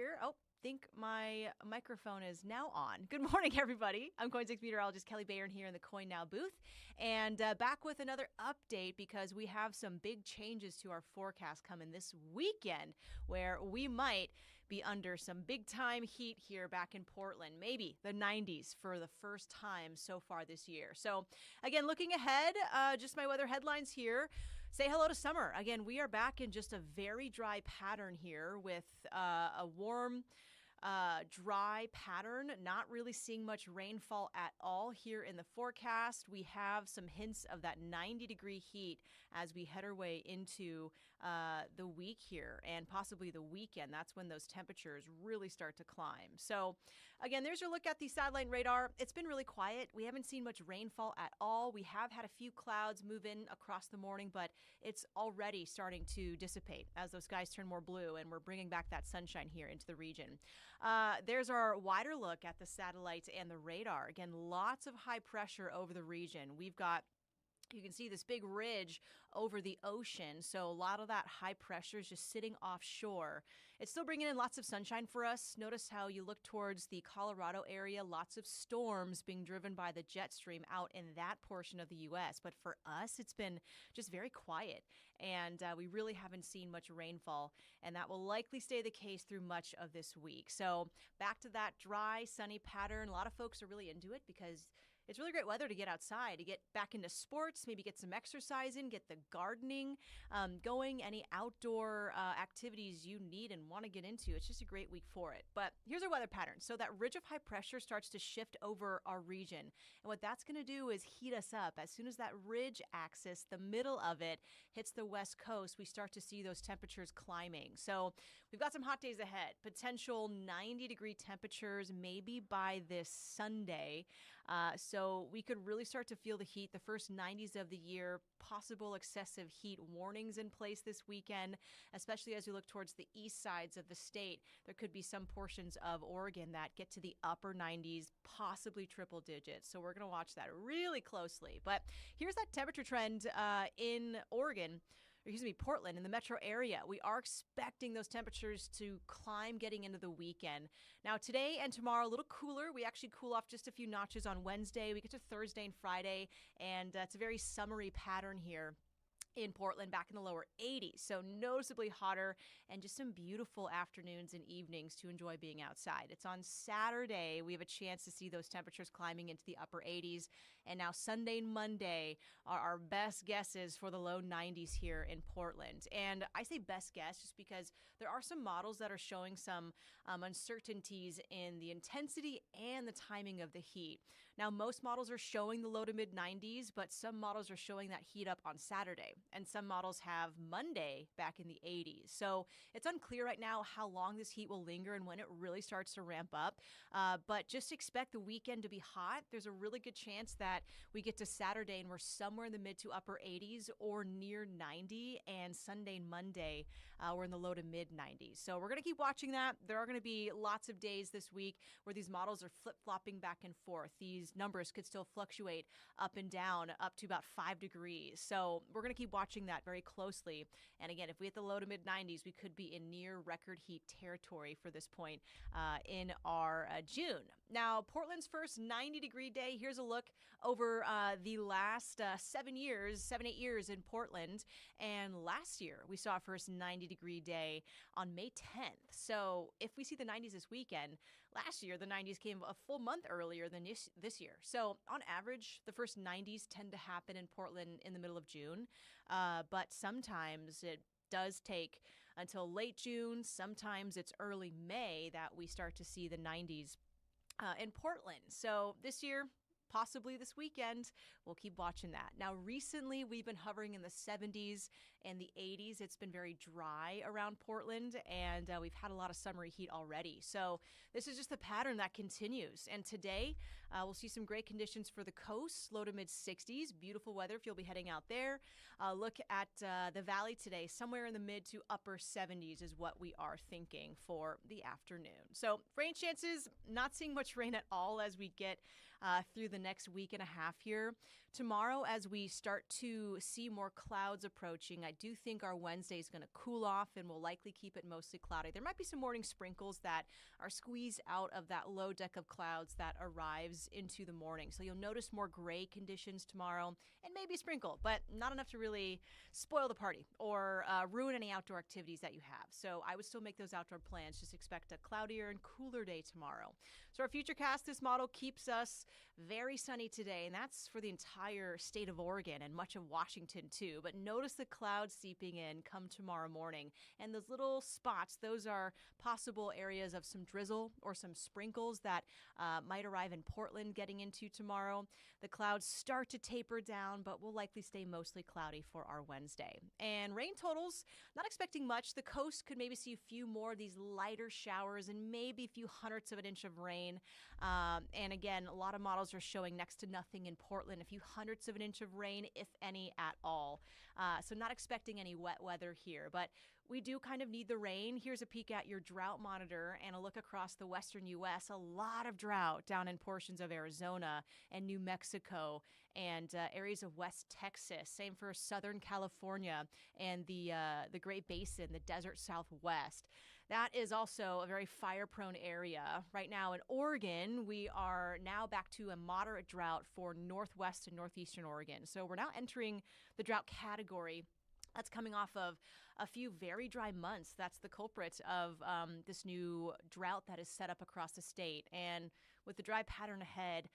here. Oh, think my microphone is now on. Good morning, everybody. I'm KOIN Meteorologist Kelley Bayern here in the KOIN Now booth, and back with another update because we have some big changes to our forecast coming this weekend where we might be under some big-time heat here back in Portland, maybe the 90s for the first time so far this year. So, again, looking ahead, just my weather headlines here. Say hello to summer. Again, we are back in just a very dry pattern here with a warm, dry pattern, not really seeing much rainfall at all here in the forecast. We have some hints of that 90-degree heat as we head our way into the week here and possibly the weekend. That's when those temperatures really start to climb. So again, there's your look at the satellite radar. It's been really quiet. We haven't seen much rainfall at all. We have had a few clouds move in across the morning, but it's already starting to dissipate as those skies turn more blue and we're bringing back that sunshine here into the region. There's our wider look at the satellites and the radar. Again, lots of high pressure over the region. You can see this big ridge over the ocean, so a lot of that high pressure is just sitting offshore. It's still bringing in lots of sunshine for us. Notice how you look towards the Colorado area, lots of storms being driven by the jet stream out in that portion of the U.S. But for us, it's been just very quiet, and we really haven't seen much rainfall, and that will likely stay the case through much of this week. So back to that dry, sunny pattern. A lot of folks are really into it because it's really great weather to get outside, to get back into sports, maybe get some exercise in, get the gardening going, any outdoor activities you need and want to get into. It's just a great week for it. But here's our weather pattern. So that ridge of high pressure starts to shift over our region. And what that's going to do is heat us up. As soon as that ridge axis, the middle of it, hits the west coast, we start to see those temperatures climbing. So we've got some hot days ahead. Potential 90-degree temperatures maybe by this Sunday. So we could really start to feel the heat, the first 90s of the year, possible excessive heat warnings in place this weekend, especially as we look towards the east sides of the state. There could be some portions of Oregon that get to the upper 90s, possibly triple digits. So we're going to watch that really closely. But here's that temperature trend in Portland, in the metro area. We are expecting those temperatures to climb getting into the weekend. Now, today and tomorrow, a little cooler. We actually cool off just a few notches on Wednesday. We get to Thursday and Friday, and it's a very summery pattern here in Portland, back in the lower 80s. So noticeably hotter and just some beautiful afternoons and evenings to enjoy being outside. It's on Saturday. We have a chance to see those temperatures climbing into the upper 80s. And now Sunday and Monday are our best guesses for the low 90s here in Portland. And I say best guess just because there are some models that are showing some uncertainties in the intensity and the timing of the heat. Now, most models are showing the low to mid 90s, but some models are showing that heat up on Saturday. And some models have Monday back in the 80s. So it's unclear right now how long this heat will linger and when it really starts to ramp up. But just expect the weekend to be hot. There's a really good chance that we get to Saturday and we're somewhere in the mid to upper 80s or near 90. And Sunday and Monday, we're in the low to mid 90s. So we're going to keep watching that. There are going to be lots of days this week where these models are flip-flopping back and forth. These numbers could still fluctuate up and down up to about 5 degrees. So we're going to keep watching that very closely. And again, if we hit the low to mid 90s, we could be in near record heat territory for this point in our June. Now, Portland's first 90-degree day. Here's a look over the last 7, 8 years in Portland. And last year, we saw our first 90-degree day on May 10th. So if we see the 90s this weekend, last year, the 90s came a full month earlier than this year. So on average, the first 90s tend to happen in Portland in the middle of June. But sometimes it does take until late June. Sometimes it's early May that we start to see the 90s in Portland. So this year, possibly this weekend, we'll keep watching that. Now, recently, we've been hovering in the 70s and the 80s. It's been very dry around Portland, and we've had a lot of summery heat already. So this is just the pattern that continues. And today, we'll see some great conditions for the coast, low to mid 60s. Beautiful weather if you'll be heading out there. Look at the valley today, somewhere in the mid to upper 70s is what we are thinking for the afternoon. So rain chances, not seeing much rain at all as we get through the next week and a half here. Tomorrow, as we start to see more clouds approaching, I do think our Wednesday is going to cool off and we'll likely keep it mostly cloudy. There might be some morning sprinkles that are squeezed out of that low deck of clouds that arrives into the morning. So you'll notice more gray conditions tomorrow and maybe a sprinkle, but not enough to really spoil the party or ruin any outdoor activities that you have. So I would still make those outdoor plans. Just expect a cloudier and cooler day tomorrow. So our futurecast, this model keeps us very sunny today, and that's for the entire state of Oregon and much of Washington too. But notice the clouds seeping in come tomorrow morning. And those little spots, those are possible areas of some drizzle or some sprinkles that might arrive in Portland getting into tomorrow. The clouds start to taper down, but will likely stay mostly cloudy for our Wednesday. And rain totals, not expecting much. The coast could maybe see a few more of these lighter showers and maybe a few hundredths of an inch of rain. And again, a lot of models are showing next to nothing in Portland, a few hundredths of an inch of rain, if any at all. So not expecting any wet weather here, but we do kind of need the rain. Here's a peek at your drought monitor and a look across the western U.S. A lot of drought down in portions of Arizona and New Mexico and areas of West Texas. Same for Southern California and the Great Basin, the desert Southwest. That is also a very fire-prone area. Right now in Oregon, we are now back to a moderate drought for northwest and northeastern Oregon. So we're now entering the drought category. That's coming off of a few very dry months. That's the culprit of this new drought that is set up across the state. And with the dry pattern ahead,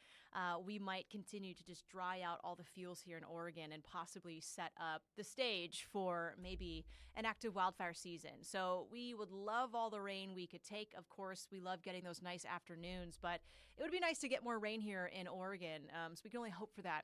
we might continue to just dry out all the fuels here in Oregon and possibly set up the stage for maybe an active wildfire season. So we would love all the rain we could take. Of course, we love getting those nice afternoons, but it would be nice to get more rain here in Oregon. So we can only hope for that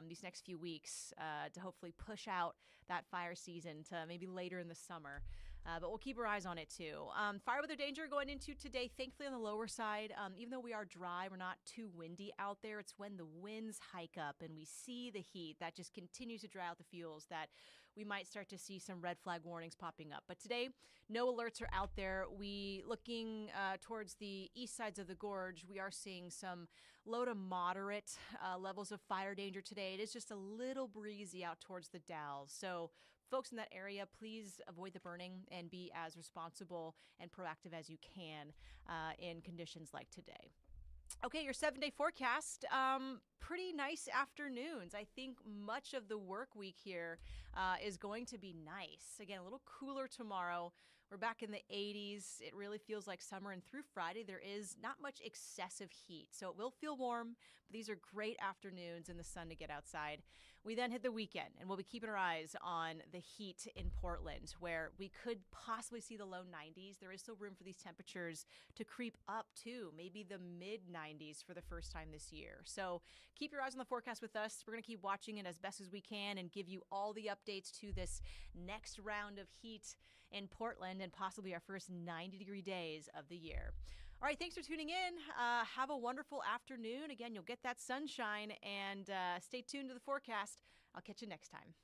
these next few weeks to hopefully push out that fire season to maybe later in the summer. But we'll keep our eyes on it too. Fire weather danger going into today, thankfully on the lower side. Even though we are dry, we're not too windy out there. It's when the winds hike up and we see the heat that just continues to dry out the fuels that we might start to see some red flag warnings popping up. But today, no alerts are out there. We looking towards the east sides of the gorge, we are seeing some low to moderate levels of fire danger today. It is just a little breezy out towards the Dalles. So folks in that area, please avoid the burning and be as responsible and proactive as you can in conditions like today. Okay, your 7-day forecast, pretty nice afternoons. I think much of the work week here is going to be nice. Again, a little cooler tomorrow. We're back in the 80s. It really feels like summer, and through Friday, there is not much excessive heat. So it will feel warm, but these are great afternoons in the sun to get outside. We then hit the weekend, and we'll be keeping our eyes on the heat in Portland, where we could possibly see the low 90s. There is still room for these temperatures to creep up to maybe the mid 90s for the first time this year. So keep your eyes on the forecast with us. We're going to keep watching it as best as we can and give you all the updates to this next round of heat in Portland and possibly our first 90-degree days of the year. All right, thanks for tuning in. Have a wonderful afternoon. Again, you'll get that sunshine, and stay tuned to the forecast. I'll catch you next time.